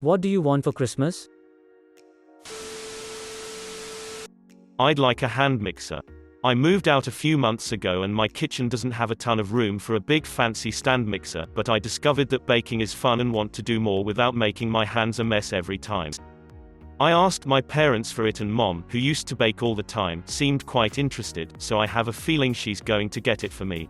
What do you want for Christmas? I'd like a hand mixer. I moved out a few months ago and my kitchen doesn't have a ton of room for a big fancy stand mixer, but I discovered that baking is fun and want to do more without making my hands a mess every time. I asked my parents for it and Mom, who used to bake all the time, seemed quite interested, so I have a feeling she's going to get it for me.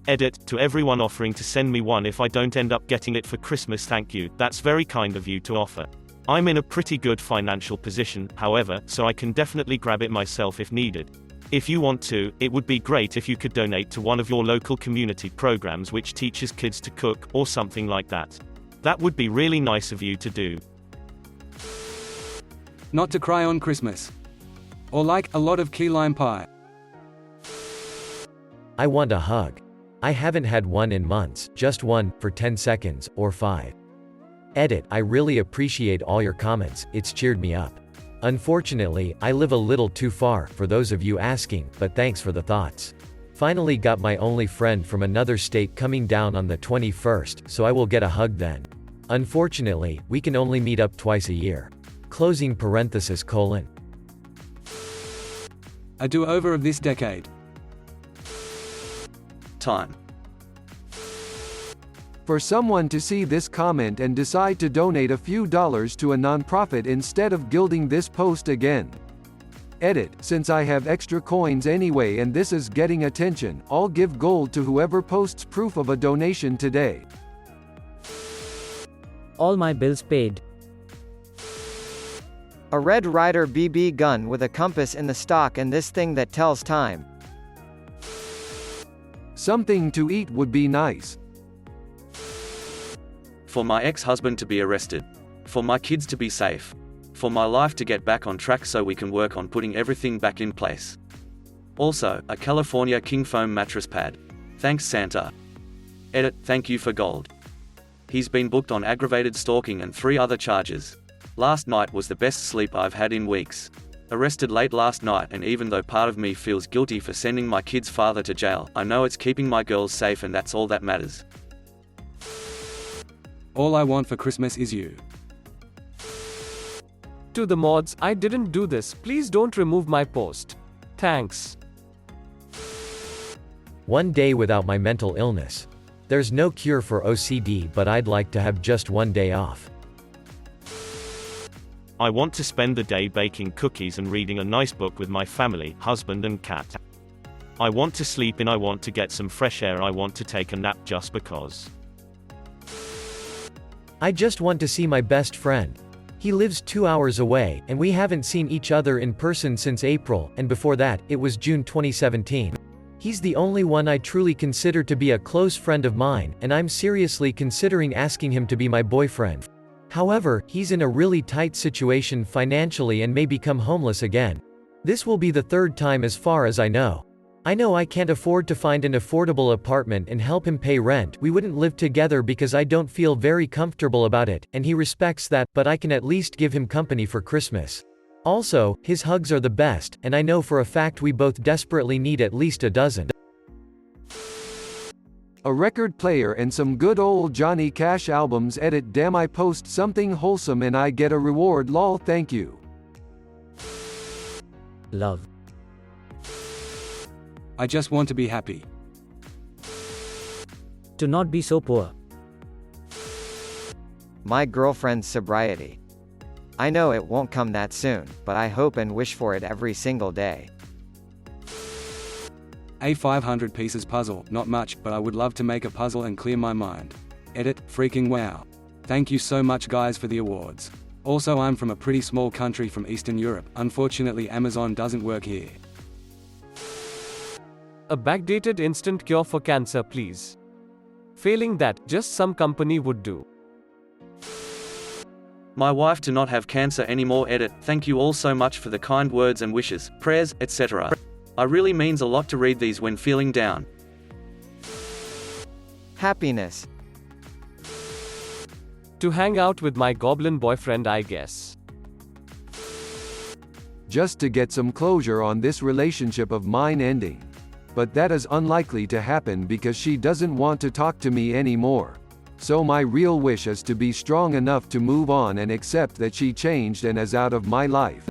Edit, to everyone offering to send me one if I don't end up getting it for Christmas, thank you, that's very kind of you to offer. I'm in a pretty good financial position, however, so I can definitely grab it myself if needed. If you want to, it would be great if you could donate to one of your local community programs which teaches kids to cook, or something like that. That would be really nice of you to do. Not to cry on Christmas. Or like a lot of key lime pie. I want a hug. I haven't had one in months, just one, for 10 seconds, or 5. Edit, I really appreciate all your comments, it's cheered me up. Unfortunately, I live a little too far, for those of you asking, but thanks for the thoughts. Finally got my only friend from another state coming down on the 21st, so I will get a hug then. Unfortunately, we can only meet up twice a year. Closing parenthesis colon. A do-over of this decade. Time. For someone to see this comment and decide to donate a few dollars to a nonprofit instead of gilding this post again. Edit, since I have extra coins anyway and this is getting attention, I'll give gold to whoever posts proof of a donation today. All my bills paid. A Red Ryder BB gun with a compass in the stock and this thing that tells time. Something to eat would be nice. For my ex-husband to be arrested. For my kids to be safe. For my life to get back on track so we can work on putting everything back in place. Also, a California King foam mattress pad. Thanks Santa. Edit, thank you for gold. He's been booked on aggravated stalking and 3 other charges. Last night was the best sleep I've had in weeks. Arrested late last night, and even though part of me feels guilty for sending my kid's father to jail, I know it's keeping my girls safe and that's all that matters. All I want for Christmas is you. To the mods, I didn't do this, please don't remove my post. Thanks. One day without my mental illness. There's no cure for OCD, but I'd like to have just one day off. I want to spend the day baking cookies and reading a nice book with my family, husband and cat. I want to sleep in, I want to get some fresh air, I want to take a nap just because. I just want to see my best friend. He lives 2 hours away, and we haven't seen each other in person since April, and before that, it was June 2017. He's the only one I truly consider to be a close friend of mine, and I'm seriously considering asking him to be my boyfriend. However, he's in a really tight situation financially and may become homeless again. This will be the 3rd time as far as I know. I know I can't afford to find an affordable apartment and help him pay rent. We wouldn't live together because I don't feel very comfortable about it, and he respects that, but I can at least give him company for Christmas. Also, his hugs are the best, and I know for a fact we both desperately need at least a dozen. A record player and some good old Johnny Cash albums. Edit, damn, I post something wholesome and I get a reward, lol, thank you. Love. I just want to be happy. To not be so poor. My girlfriend's sobriety. I know it won't come that soon, but I hope and wish for it every single day. A 500 pieces puzzle, not much, but I would love to make a puzzle and clear my mind. Edit, freaking wow. Thank you so much guys for the awards. Also, I'm from a pretty small country from Eastern Europe, unfortunately Amazon doesn't work here. A backdated instant cure for cancer, please. Failing that, just some company would do. My wife to not have cancer anymore. Edit, thank you all so much for the kind words and wishes, prayers, etc. I really means a lot to read these when feeling down. Happiness. To hang out with my goblin boyfriend, I guess. Just to get some closure on this relationship of mine ending. But that is unlikely to happen because she doesn't want to talk to me anymore. So my real wish is to be strong enough to move on and accept that she changed and is out of my life.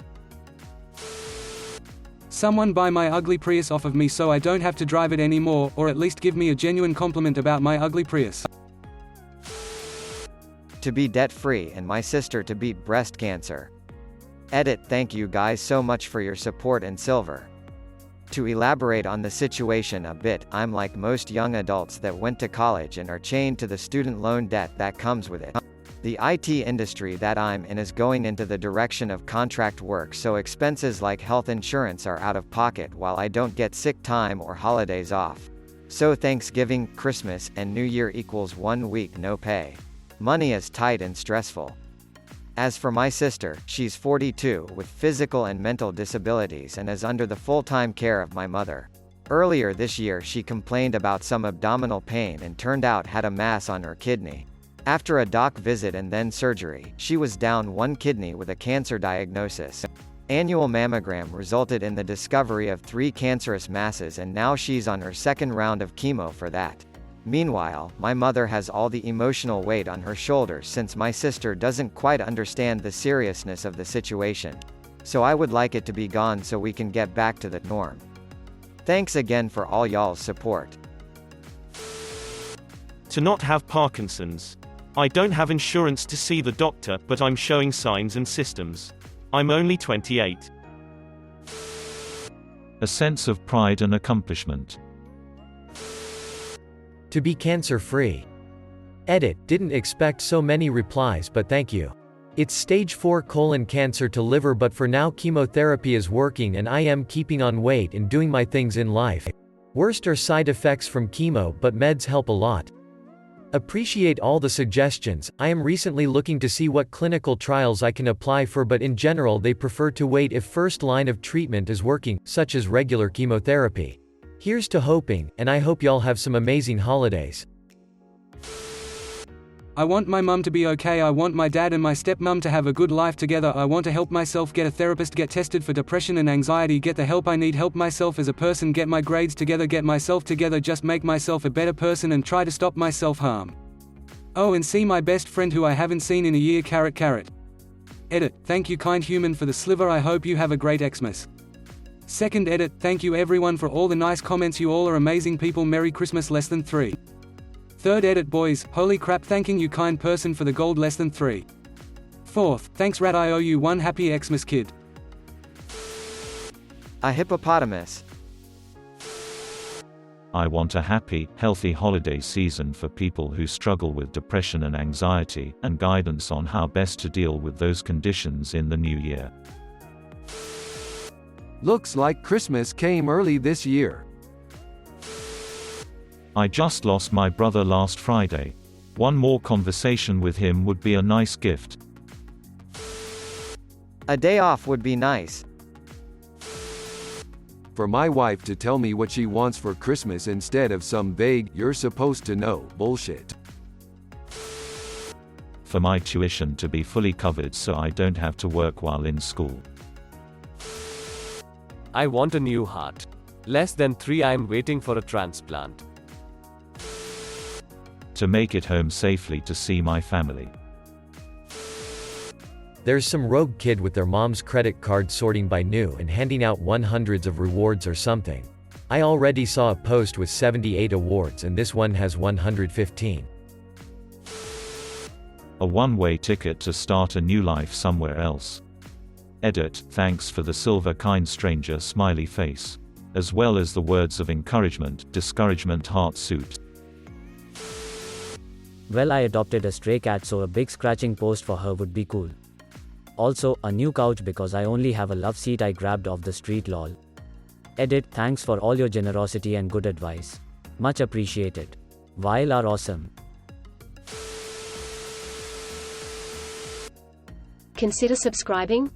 Someone buy my ugly Prius off of me so I don't have to drive it anymore, or at least give me a genuine compliment about my ugly Prius. To be debt-free and my sister to beat breast cancer. Edit. Thank you guys so much for your support and silver. To elaborate on the situation a bit, I'm like most young adults that went to college and are chained to the student loan debt that comes with it. The IT industry that I'm in is going into the direction of contract work, so expenses like health insurance are out of pocket while I don't get sick time or holidays off. So Thanksgiving, Christmas, and New Year equals 1 week no pay. Money is tight and stressful. As for my sister, she's 42 with physical and mental disabilities and is under the full-time care of my mother. Earlier this year she complained about some abdominal pain and turned out had a mass on her kidney. After a doc visit and then surgery, she was down one kidney with a cancer diagnosis. Annual mammogram resulted in the discovery of 3 cancerous masses and now she's on her second round of chemo for that. Meanwhile, my mother has all the emotional weight on her shoulders since my sister doesn't quite understand the seriousness of the situation. So I would like it to be gone so we can get back to the norm. Thanks again for all y'all's support. To not have Parkinson's. I don't have insurance to see the doctor, but I'm showing signs and systems. I'm only 28. A sense of pride and accomplishment. To be cancer-free. Edit. Didn't expect so many replies, but thank you. It's stage 4 colon cancer to liver, but for now chemotherapy is working and I am keeping on weight and doing my things in life. Worst are side effects from chemo, but meds help a lot. Appreciate all the suggestions. I am recently looking to see what clinical trials I can apply for, but in general they prefer to wait if first line of treatment is working, such as regular chemotherapy. Here's to hoping, and I hope y'all have some amazing holidays. I want my mum to be okay. I want my dad and my stepmom to have a good life together. I want to help myself, get a therapist, get tested for depression and anxiety, get the help I need, help myself as a person, get my grades together, get myself together, just make myself a better person and try to stop my self-harm. Oh, and see my best friend who I haven't seen in a year. Carrot. Edit. Thank you kind human for the sliver. I hope you have a great Xmas. Second edit. Thank you everyone for all the nice comments. You all are amazing people. Merry Christmas. Less than 3. Third edit. Boys, holy crap, thanking you kind person for the gold. Less than 3. Fourth, thanks rat, I owe you one. Happy Xmas kid. A hippopotamus. I want a happy, healthy holiday season for people who struggle with depression and anxiety, and guidance on how best to deal with those conditions in the new year. Looks like Christmas came early this year. I just lost my brother last Friday. One more conversation with him would be a nice gift. A day off would be nice. For my wife to tell me what she wants for Christmas instead of some vague, you're supposed to know, bullshit. For my tuition to be fully covered so I don't have to work while in school. I want a new heart. Less than 3. I'm waiting for a transplant. To make it home safely to see my family. There's some rogue kid with their mom's credit card sorting by new and handing out 100s of rewards or something. I already saw a post with 78 awards and this one has 115. A one-way ticket to start a new life somewhere else. Edit. Thanks for the silver kind stranger smiley face. As well as the words of encouragement, discouragement heart suit. Well, I adopted a stray cat, so a big scratching post for her would be cool. Also, a new couch because I only have a love seat I grabbed off the street lol. Edit. Thanks for all your generosity and good advice. Much appreciated. While are awesome. Consider subscribing.